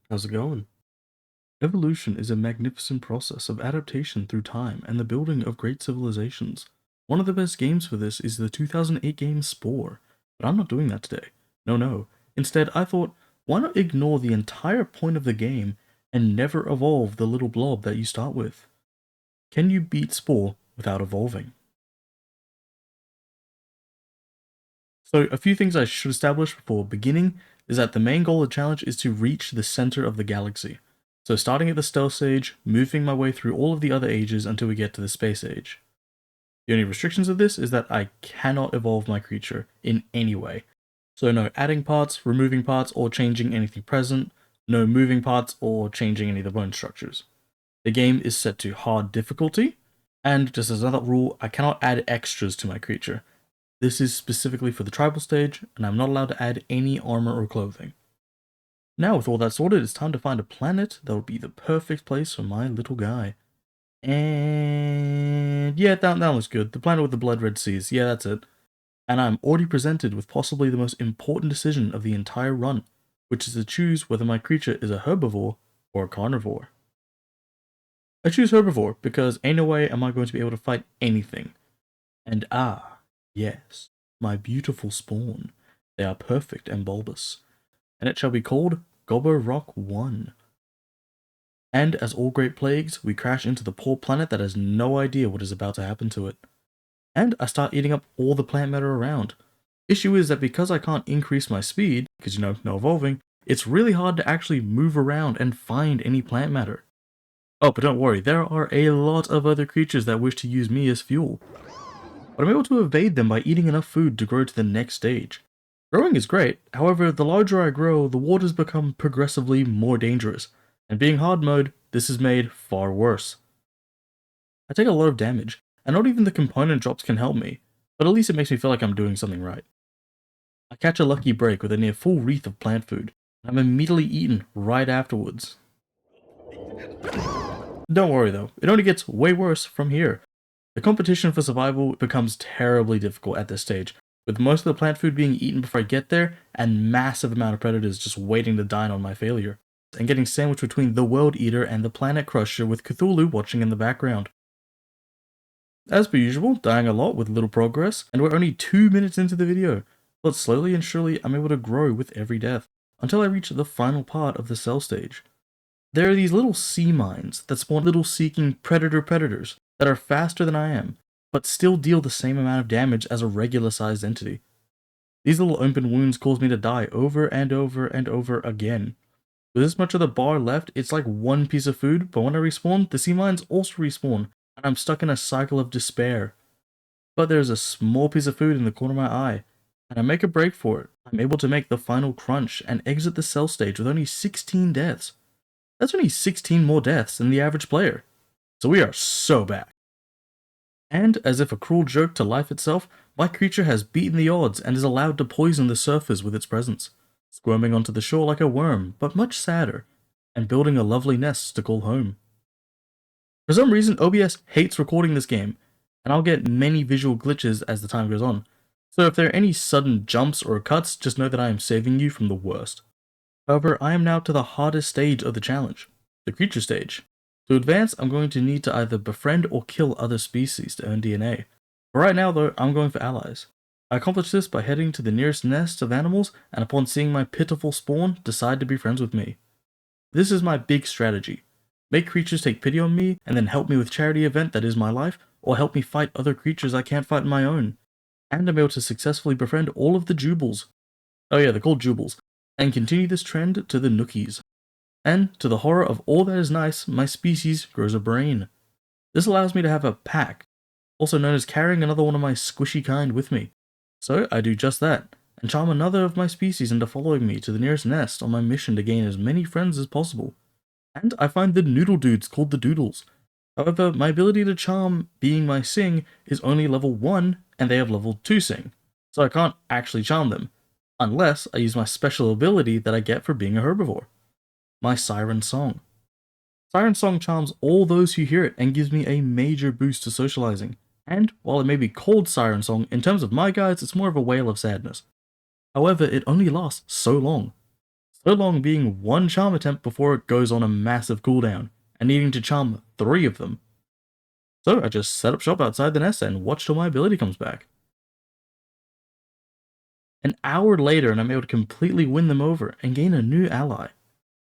How's it going? Evolution is a magnificent process of adaptation through time and the building of great civilizations. One of the best games for this is the 2008 game Spore, but I'm not doing that today. No, no. Instead, I thought, why not ignore the entire point of the game and never evolve the little blob that you start with? Can you beat Spore without evolving? So, a few things I should establish before beginning is that the main goal of the challenge is to reach the center of the galaxy. So, starting at the stealth age, moving my way through all of the other ages until we get to the space age. The only restrictions of this is that I cannot evolve my creature in any way. So, no adding parts, removing parts, or changing anything present, no moving parts or changing any of the bone structures. The game is set to hard difficulty, and just as another rule, I cannot add extras to my creature. This is specifically for the tribal stage, and I'm not allowed to add any armor or clothing. Now with all that sorted, it's time to find a planet that will be the perfect place for my little guy. And yeah, that looks good. The planet with the blood red seas. Yeah, that's it. And I'm already presented with possibly the most important decision of the entire run, which is to choose whether my creature is a herbivore or a carnivore. I choose herbivore because ain't no way am I going to be able to fight anything. And yes, my beautiful spawn. They are perfect and bulbous. And it shall be called Gobbo Rock 1. And as all great plagues, we crash into the poor planet that has no idea what is about to happen to it. And I start eating up all the plant matter around. Issue is that because I can't increase my speed, because no evolving, it's really hard to actually move around and find any plant matter. Oh, but don't worry, there are a lot of other creatures that wish to use me as fuel. But I'm able to evade them by eating enough food to grow to the next stage. Growing is great, however, the larger I grow, the waters become progressively more dangerous, and being hard mode, this is made far worse. I take a lot of damage, and not even the component drops can help me, but at least it makes me feel like I'm doing something right. I catch a lucky break with a near full wreath of plant food, and I'm immediately eaten right afterwards. Don't worry though, it only gets way worse from here. The competition for survival becomes terribly difficult at this stage, with most of the plant food being eaten before I get there, and massive amount of predators just waiting to dine on my failure, and getting sandwiched between the World Eater and the Planet Crusher with Cthulhu watching in the background. As per usual, dying a lot with little progress, and we're only 2 minutes into the video, but slowly and surely I'm able to grow with every death, until I reach the final part of the cell stage. There are these little sea mines that spawn little seeking predators that are faster than I am, but still deal the same amount of damage as a regular sized entity. These little open wounds cause me to die over and over and over again. With this much of the bar left, it's like one piece of food, but when I respawn, the sea mines also respawn, and I'm stuck in a cycle of despair. But there's a small piece of food in the corner of my eye, and I make a break for it. I'm able to make the final crunch and exit the cell stage with only 16 deaths. That's only 16 more deaths than the average player. So we are so back. And, as if a cruel joke to life itself, my creature has beaten the odds and is allowed to poison the surfers with its presence, squirming onto the shore like a worm, but much sadder, and building a lovely nest to call home. For some reason, OBS hates recording this game, and I'll get many visual glitches as the time goes on, so if there are any sudden jumps or cuts, just know that I am saving you from the worst. However, I am now to the hardest stage of the challenge, the creature stage. To advance, I'm going to need to either befriend or kill other species to earn DNA. For right now though, I'm going for allies. I accomplish this by heading to the nearest nests of animals, and upon seeing my pitiful spawn, decide to be friends with me. This is my big strategy. Make creatures take pity on me, and then help me with charity event that is my life, or help me fight other creatures I can't fight on my own. And I'm able to successfully befriend all of the Jubals. Oh yeah, they're called Jubals. And continue this trend to the Nookies. And, to the horror of all that is nice, my species grows a brain. This allows me to have a pack, also known as carrying another one of my squishy kind with me. So I do just that, and charm another of my species into following me to the nearest nest on my mission to gain as many friends as possible. And I find the noodle dudes called the Doodles. However, my ability to charm, being my Sing, is only level 1, and they have level 2 Sing, so I can't actually charm them, unless I use my special ability that I get for being a herbivore. My Siren Song. Siren Song charms all those who hear it and gives me a major boost to socializing. And, while it may be called Siren Song, in terms of my guides it's more of a wail of sadness. However, it only lasts so long. so long being one charm attempt before it goes on a massive cooldown, and needing to charm 3 of them. So I just set up shop outside the nest and watch till my ability comes back. An hour later and I'm able to completely win them over and gain a new ally.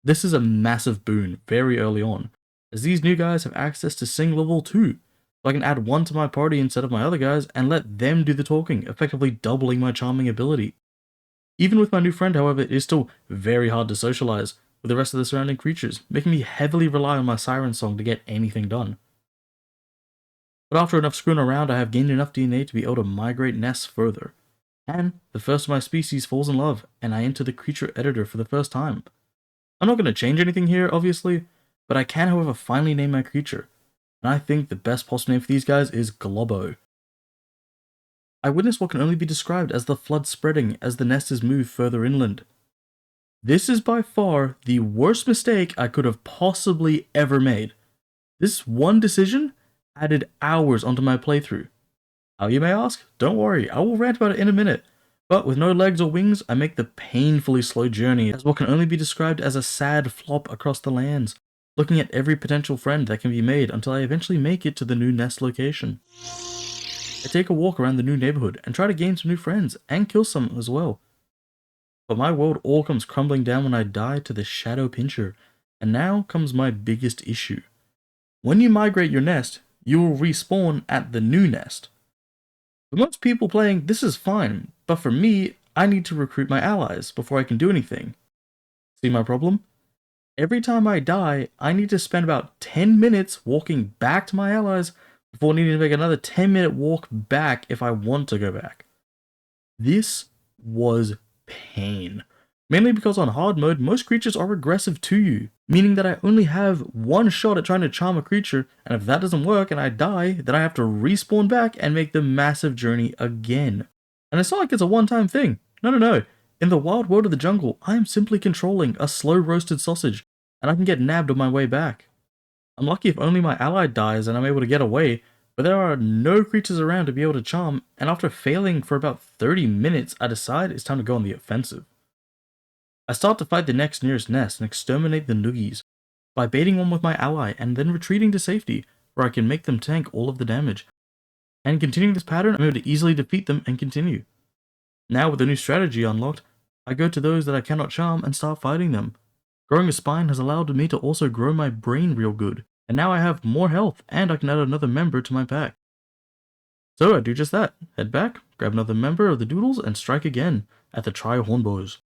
This is a massive boon very early on, as these new guys have access to Sing level 2, so I can add one to my party instead of my other guys and let them do the talking, effectively doubling my charming ability. Even with my new friend, however, it is still very hard to socialize with the rest of the surrounding creatures, making me heavily rely on my siren song to get anything done. But after enough screwing around, I have gained enough DNA to be able to migrate nests further. And the first of my species falls in love, and I enter the creature editor for the first time. I'm not going to change anything here, obviously, but I can, however, finally name my creature. And I think the best possible name for these guys is Globo. I witness what can only be described as the flood spreading as the nest is moved further inland. This is by far the worst mistake I could have possibly ever made. This one decision added hours onto my playthrough. How, you may ask? Don't worry, I will rant about it in a minute. But with no legs or wings, I make the painfully slow journey as what can only be described as a sad flop across the lands, looking at every potential friend that can be made until I eventually make it to the new nest location. I take a walk around the new neighborhood and try to gain some new friends and kill some as well. But my world all comes crumbling down when I die to the Shadow Pincher, and now comes my biggest issue. When you migrate your nest, you will respawn at the new nest. For most people playing, this is fine, but for me, I need to recruit my allies before I can do anything. See my problem? Every time I die, I need to spend about 10 minutes walking back to my allies before needing to make another 10-minute walk back if I want to go back. This was pain. Mainly because on hard mode, most creatures are aggressive to you, meaning that I only have one shot at trying to charm a creature, and if that doesn't work and I die, then I have to respawn back and make the massive journey again. And it's not like it's a one-time thing. No. In the wild world of the jungle, I am simply controlling a slow roasted sausage, and I can get nabbed on my way back. I'm lucky if only my ally dies and I'm able to get away, but there are no creatures around to be able to charm, and after failing for about 30 minutes, I decide it's time to go on the offensive. I start to fight the next nearest nest and exterminate the Noogies by baiting one with my ally and then retreating to safety, where I can make them tank all of the damage. And continuing this pattern, I'm able to easily defeat them and continue. Now with the new strategy unlocked, I go to those that I cannot charm and start fighting them. Growing a spine has allowed me to also grow my brain real good, and now I have more health and I can add another member to my pack. So I do just that, head back, grab another member of the Doodles and strike again at the Tri-Hornbows.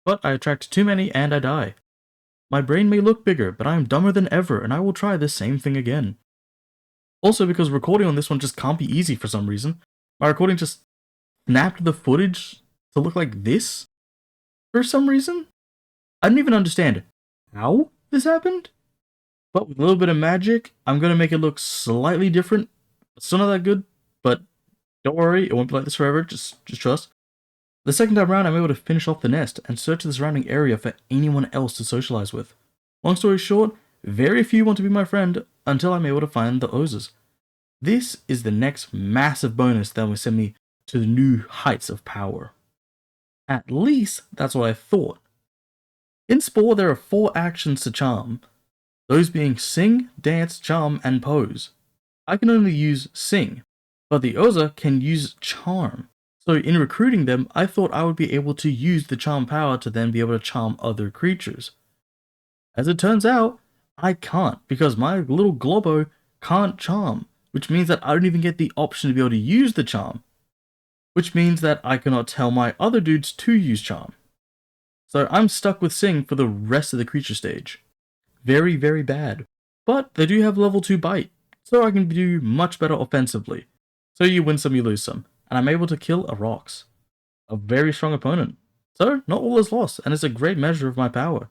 But I attract too many and I die. My brain may look bigger, but I am dumber than ever and I will try the same thing again. Also, because recording on this one just can't be easy for some reason, my recording just snapped the footage to look like this for some reason. I didn't even understand how this happened, but with a little bit of magic, I'm going to make it look slightly different. It's still not that good, but don't worry, it won't be like this forever, just trust. The second time around, I'm able to finish off the nest and search the surrounding area for anyone else to socialize with. Long story short, very few want to be my friend until I'm able to find the Ozers. This is the next massive bonus that will send me to the new heights of power. At least, that's what I thought. In Spore, there are 4 actions to charm, those being Sing, Dance, Charm, and Pose. I can only use Sing, but the Ozer can use Charm. So in recruiting them, I thought I would be able to use the charm power to then be able to charm other creatures. As it turns out, I can't, because my little Globo can't charm, which means that I don't even get the option to be able to use the charm, which means that I cannot tell my other dudes to use charm. So I'm stuck with Sing for the rest of the creature stage. Very, very bad. But they do have level 2 bite, so I can do much better offensively. So you win some, you lose some, and I'm able to kill a Rox, a very strong opponent. So not all is lost, and it's a great measure of my power.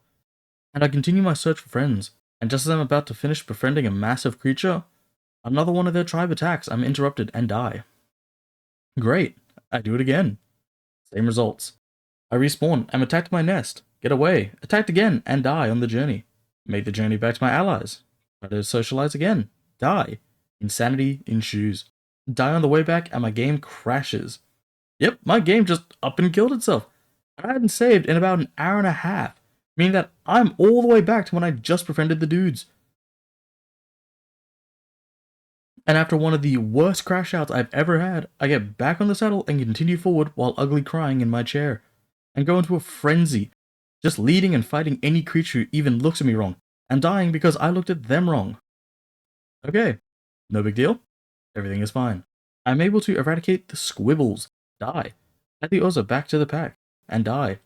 And I continue my search for friends, and just as I'm about to finish befriending a massive creature, another one of their tribe attacks, I'm interrupted and die. Great, I do it again. Same results. I respawn, am attacked by my nest, get away, attacked again, and die on the journey. Make the journey back to my allies. Try to socialize again. Die. Insanity ensues. Die on the way back and my game crashes. Yep, my game just up and killed itself. And I hadn't saved in about an hour and a half, meaning that I'm all the way back to when I just befriended the dudes. And after one of the worst crash outs I've ever had, I get back on the saddle and continue forward while ugly crying in my chair, and go into a frenzy, just leading and fighting any creature who even looks at me wrong, and dying because I looked at them wrong. Okay, no big deal. Everything is fine. I'm able to eradicate the squibbles, die, add the Oza back to the pack, and die.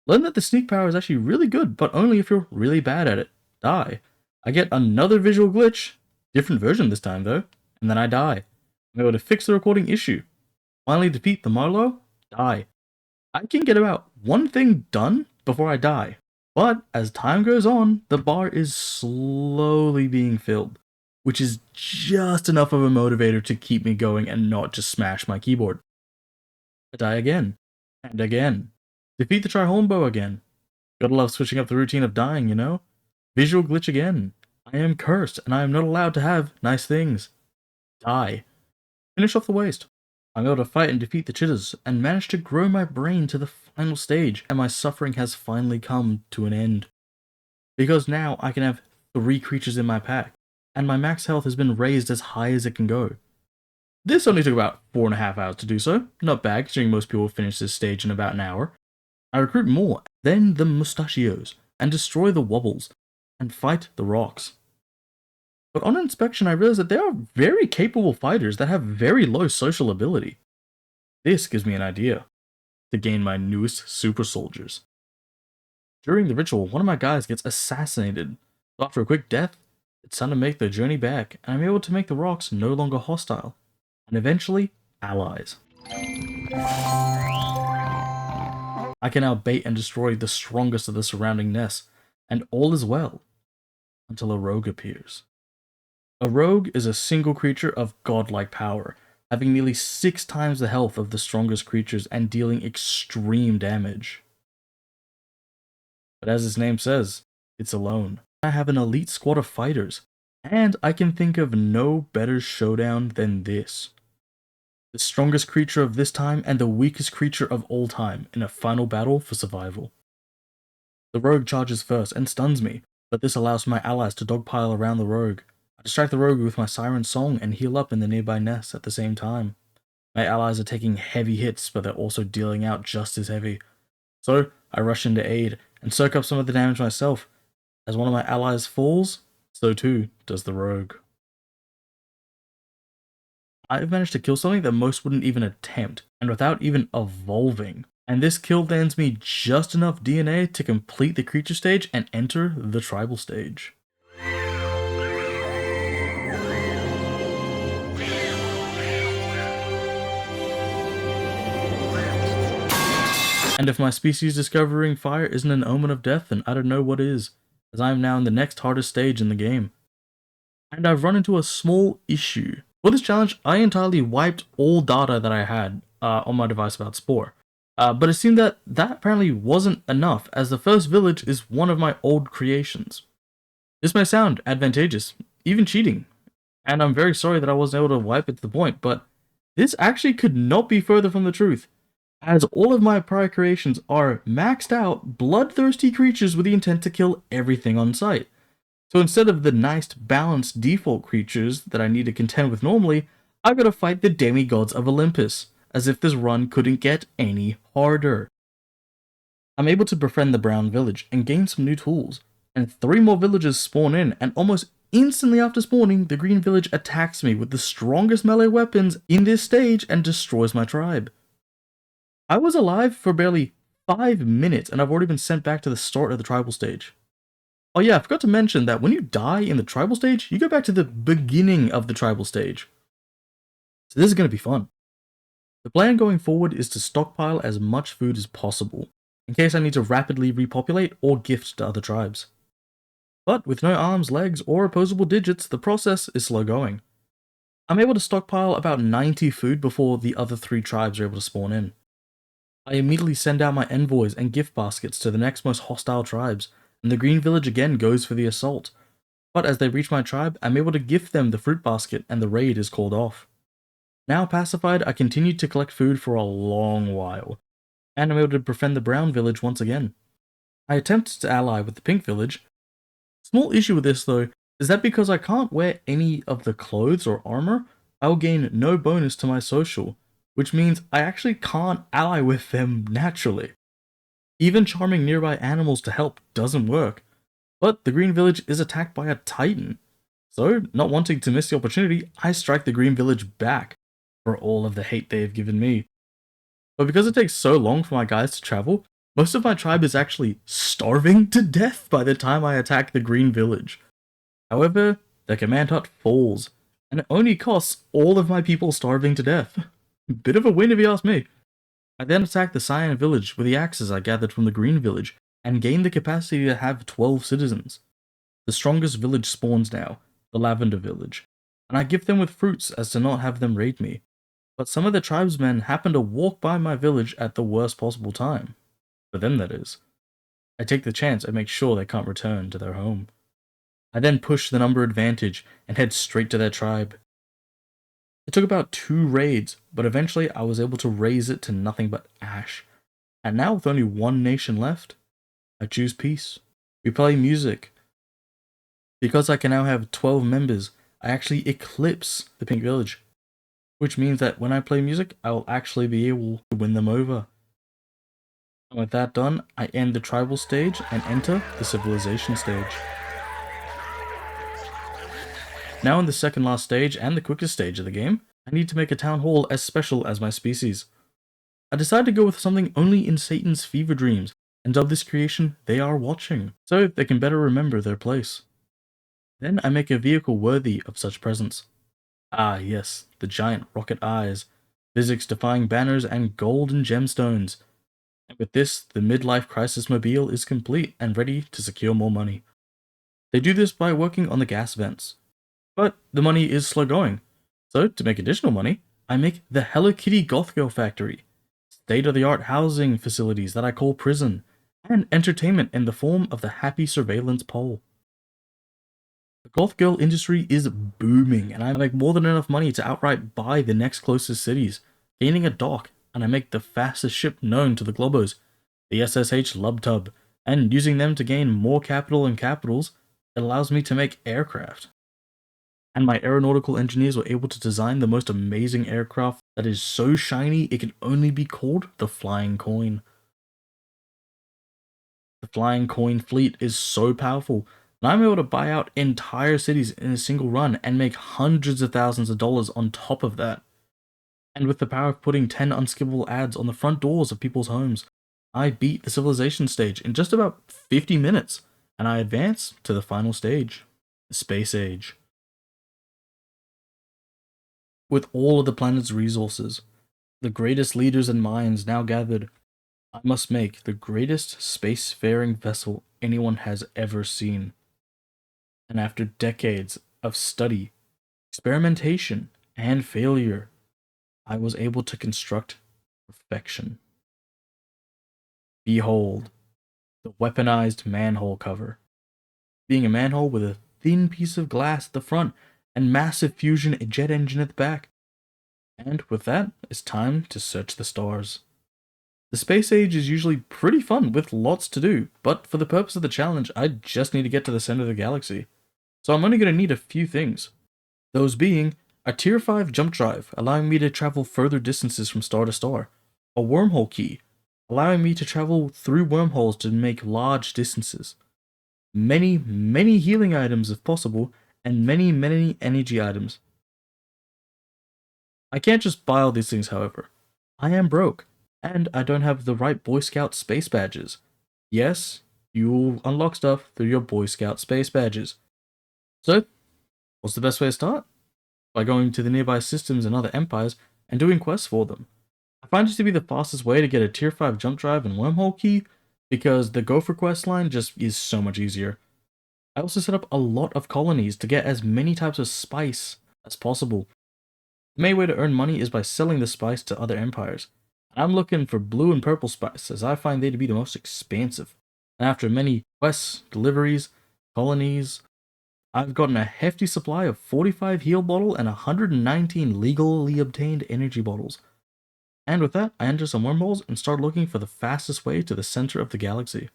Learn that the sneak power is actually really good, but only if you're really bad at it. Die. I get another visual glitch, different version this time though, and then I die. I'm able to fix the recording issue. Finally defeat the Marlow, die. I can get about one thing done before I die. But as time goes on, the bar is slowly being filled, which is just enough of a motivator to keep me going and not just smash my keyboard. I die again, and again. Defeat the Tri-Hornbow again. Gotta love switching up the routine of dying, you know? Visual glitch again. I am cursed, and I am not allowed to have nice things. Die. Finish off the waste. I'm able to fight and defeat the Chitters, and manage to grow my brain to the final stage, and my suffering has finally come to an end. Because now I can have 3 creatures in my pack, and my max health has been raised as high as it can go. This only took about 4.5 hours to do so, not bad considering most people finish this stage in about an hour. I recruit more, then the Mustachios, and destroy the Wobbles, and fight the Rocks. But on inspection I realize that they are very capable fighters that have very low social ability. This gives me an idea to gain my newest super soldiers. During the ritual, one of my guys gets assassinated, so after a quick death, it's time to make the journey back, and I'm able to make the Rocks no longer hostile, and eventually, allies. I can now bait and destroy the strongest of the surrounding nests, and all is well, until a rogue appears. A rogue is a single creature of godlike power, having nearly 6 times the health of the strongest creatures and dealing extreme damage. But as its name says, it's alone. I have an elite squad of fighters, and I can think of no better showdown than this. The strongest creature of this time and the weakest creature of all time in a final battle for survival. The rogue charges first and stuns me, but this allows my allies to dogpile around the rogue. I distract the rogue with my siren song and heal up in the nearby nests at the same time. My allies are taking heavy hits, but they're also dealing out just as heavy. So I rush in to aid and soak up some of the damage myself. As one of my allies falls, so too does the rogue. I've managed to kill something that most wouldn't even attempt, and without even evolving. And this kill lands me just enough DNA to complete the creature stage and enter the tribal stage. And if my species discovering fire isn't an omen of death, then I don't know what is, as I am now in the next hardest stage in the game. And I've run into a small issue. For this challenge, I entirely wiped all data that I had on my device about Spore. But it seemed that apparently wasn't enough, as the first village is one of my old creations. This may sound advantageous, even cheating, and I'm very sorry that I wasn't able to wipe it to the point, but this actually could not be further from the truth, as all of my prior creations are maxed out, bloodthirsty creatures with the intent to kill everything on sight. So instead of the nice, balanced default creatures that I need to contend with normally, I've got to fight the demigods of Olympus, as if this run couldn't get any harder. I'm able to befriend the Brown Village and gain some new tools, and 3 more villagers spawn in, and almost instantly after spawning, the Green Village attacks me with the strongest melee weapons in this stage and destroys my tribe. I was alive for barely 5 minutes and I've already been sent back to the start of the tribal stage. Oh yeah, I forgot to mention that when you die in the tribal stage, you go back to the beginning of the tribal stage. So this is going to be fun. The plan going forward is to stockpile as much food as possible, in case I need to rapidly repopulate or gift to other tribes. But with no arms, legs, or opposable digits, the process is slow going. I'm able to stockpile about 90 food before the other 3 tribes are able to spawn in. I immediately send out my envoys and gift baskets to the next most hostile tribes, and the Green Village again goes for the assault. But as they reach my tribe, I'm able to gift them the fruit basket and the raid is called off. Now pacified, I continued to collect food for a long while, and I'm able to befriend the Brown Village once again. I attempt to ally with the pink village. Small issue with this though is that because I can't wear any of the clothes or armor, I'll gain no bonus to my social, which means I actually can't ally with them naturally. Even charming nearby animals to help doesn't work. But the green village is attacked by a titan. So, not wanting to miss the opportunity, I strike the green village back for all of the hate they have given me. But because it takes so long for my guys to travel, most of my tribe is actually starving to death by the time I attack the green village. However, the command hut falls, and it only costs all of my people starving to death. Bit of a win if you ask me. I then attack the cyan village with the axes I gathered from the green village, and gain the capacity to have 12 citizens. The strongest village spawns now, the lavender village, and I gift them with fruits as to not have them raid me. But some of the tribesmen happen to walk by my village at the worst possible time. For them, that is. I take the chance and make sure they can't return to their home. I then push the number advantage and head straight to their tribe. It took about 2 raids, but eventually I was able to raise it to nothing but ash. And now with only 1 nation left, I choose peace. We play music. Because I can now have 12 members, I actually eclipse the pink village. Which means that when I play music, I will actually be able to win them over. And with that done, I end the tribal stage and enter the civilization stage. Now in the second last stage and the quickest stage of the game, I need to make a town hall as special as my species. I decided to go with something only in Satan's fever dreams, and of this creation they are watching, so they can better remember their place. Then I make a vehicle worthy of such presence. Ah yes, the giant rocket eyes, physics-defying banners, and golden gemstones. And with this, the midlife crisis mobile is complete and ready to secure more money. They do this by working on the gas vents. But the money is slow going. So, to make additional money, I make the Hello Kitty Goth Girl factory, state-of-the-art housing facilities that I call prison, and entertainment in the form of the Happy Surveillance Pole. The Goth Girl industry is booming, and I make more than enough money to outright buy the next closest cities, gaining a dock, and I make the fastest ship known to the Globos, the SSH Lubtub, and using them to gain more capital and capitals, it allows me to make aircraft. And my aeronautical engineers were able to design the most amazing aircraft that is so shiny it can only be called the Flying Coin. The Flying Coin fleet is so powerful, and I'm able to buy out entire cities in a single run and make hundreds of thousands of dollars on top of that. And with the power of putting 10 unskippable ads on the front doors of people's homes, I beat the civilization stage in just about 50 minutes, and I advance to the final stage, the Space Age. With all of the planet's resources, the greatest leaders and minds now gathered, I must make the greatest spacefaring vessel anyone has ever seen. And after decades of study, experimentation, and failure, I was able to construct perfection. Behold, the weaponized manhole cover. Being a manhole with a thin piece of glass at the front and massive fusion jet engine at the back. And with that, it's time to search the stars. The space age is usually pretty fun with lots to do, but for the purpose of the challenge, I just need to get to the center of the galaxy. So I'm only going to need a few things. Those being a tier 5 jump drive, allowing me to travel further distances from star to star, a wormhole key, allowing me to travel through wormholes to make large distances, many healing items if possible, and many energy items. I can't just buy all these things, however. I am broke, and I don't have the right Boy Scout space badges. Yes, you'll unlock stuff through your Boy Scout space badges. So, what's the best way to start? By going to the nearby systems and other empires and doing quests for them. I find this to be the fastest way to get a tier 5 jump drive and wormhole key, because the Gopher quest line just is so much easier. I also set up a lot of colonies to get as many types of spice as possible. The main way to earn money is by selling the spice to other empires. And I'm looking for blue and purple spice, as I find they to be the most expansive. And after many quests, deliveries, colonies, I've gotten a hefty supply of 45 heal bottle and 119 legally obtained energy bottles. And with that, I enter some wormholes and start looking for the fastest way to the center of the galaxy.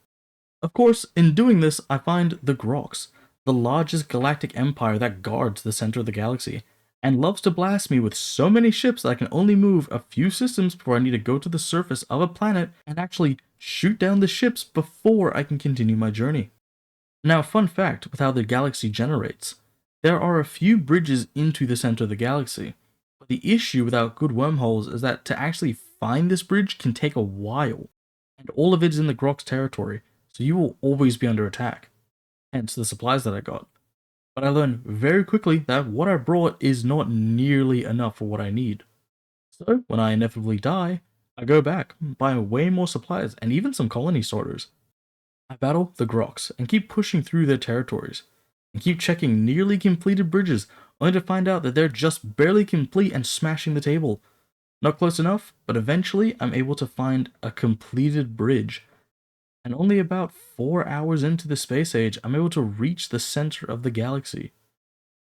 Of course, in doing this, I find the Grox, the largest galactic empire that guards the center of the galaxy, and loves to blast me with so many ships that I can only move a few systems before I need to go to the surface of a planet and actually shoot down the ships before I can continue my journey. Now, fun fact with how the galaxy generates. There are a few bridges into the center of the galaxy, but the issue without good wormholes is that to actually find this bridge can take a while, and all of it is in the Grok's territory, so you will always be under attack, hence the supplies that I got. But I learned very quickly that what I brought is not nearly enough for what I need. So, when I inevitably die, I go back, buy way more supplies, and even some colony starters. I battle the Groks and keep pushing through their territories, and keep checking nearly completed bridges, only to find out that they're just barely complete and smashing the table. Not close enough, but eventually I'm able to find a completed bridge, and only about 4 hours into the space age, I'm able to reach the center of the galaxy,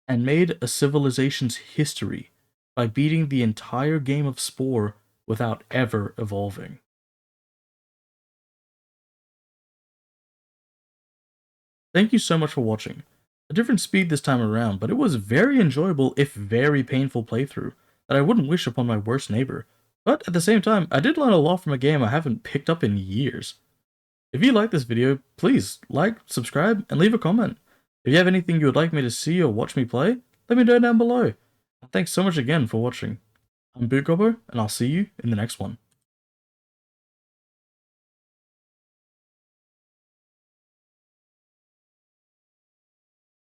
and made a civilization's history by beating the entire game of Spore without ever evolving. Thank you so much for watching. A different speed this time around, but it was very enjoyable if very painful playthrough that I wouldn't wish upon my worst neighbor. But at the same time, I did learn a lot from a game I haven't picked up in years. If you like this video, please like, subscribe, and leave a comment. If you have anything you would like me to see or watch me play, let me know down below. Thanks so much again for watching. I'm Boot Gobbo, and I'll see you in the next one.